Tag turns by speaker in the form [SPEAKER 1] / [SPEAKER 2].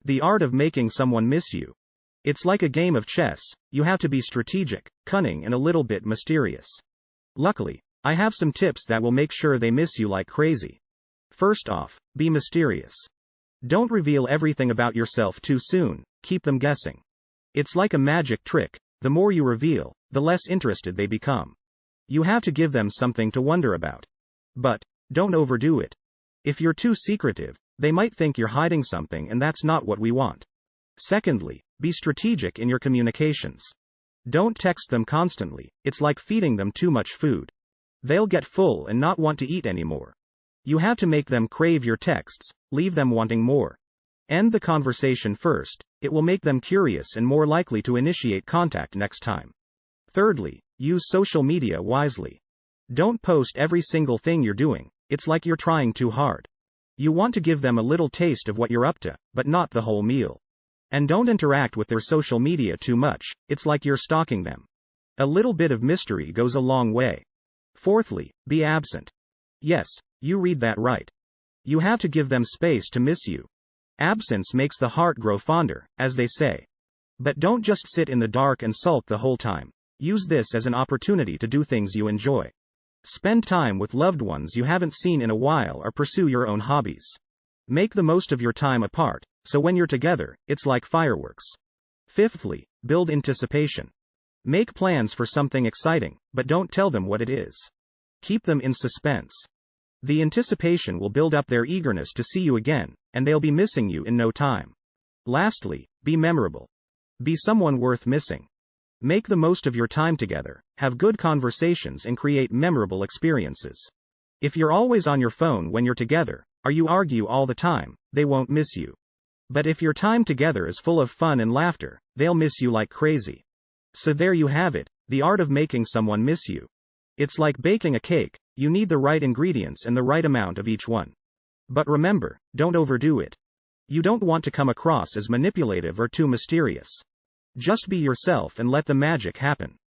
[SPEAKER 1] The art of making someone miss you. It's like a game of chess, you have to be strategic, cunning, and a little bit mysterious. Luckily, I have some tips that will make sure they miss you like crazy. First off, be mysterious. Don't reveal everything about yourself too soon, keep them guessing. It's like a magic trick, the more you reveal, the less interested they become. You have to give them something to wonder about. But, don't overdo it. If you're too secretive, they might think you're hiding something, and that's not what we want. Secondly, be strategic in your communications. Don't text them constantly, it's like feeding them too much food. They'll get full and not want to eat anymore. You have to make them crave your texts, leave them wanting more. End the conversation first, it will make them curious and more likely to initiate contact next time. Thirdly, use social media wisely. Don't post every single thing you're doing, it's like you're trying too hard. You want to give them a little taste of what you're up to, but not the whole meal. And don't interact with their social media too much, it's like you're stalking them. A little bit of mystery goes a long way. Fourthly, be absent. Yes, you read that right. You have to give them space to miss you. Absence makes the heart grow fonder, as they say. But don't just sit in the dark and sulk the whole time. Use this as an opportunity to do things you enjoy. Spend time with loved ones you haven't seen in a while or pursue your own hobbies. Make the most of your time apart, so when you're together, it's like fireworks. Fifthly, build anticipation. Make plans for something exciting, but don't tell them what it is. Keep them in suspense. The anticipation will build up their eagerness to see you again, and they'll be missing you in no time. Lastly, be memorable. Be someone worth missing. Make the most of your time together, have good conversations, and create memorable experiences. If you're always on your phone when you're together, or you argue all the time, they won't miss you. But if your time together is full of fun and laughter, they'll miss you like crazy. So there you have it, the art of making someone miss you. It's like baking a cake, you need the right ingredients and the right amount of each one. But remember, don't overdo it. You don't want to come across as manipulative or too mysterious. Just be yourself and let the magic happen.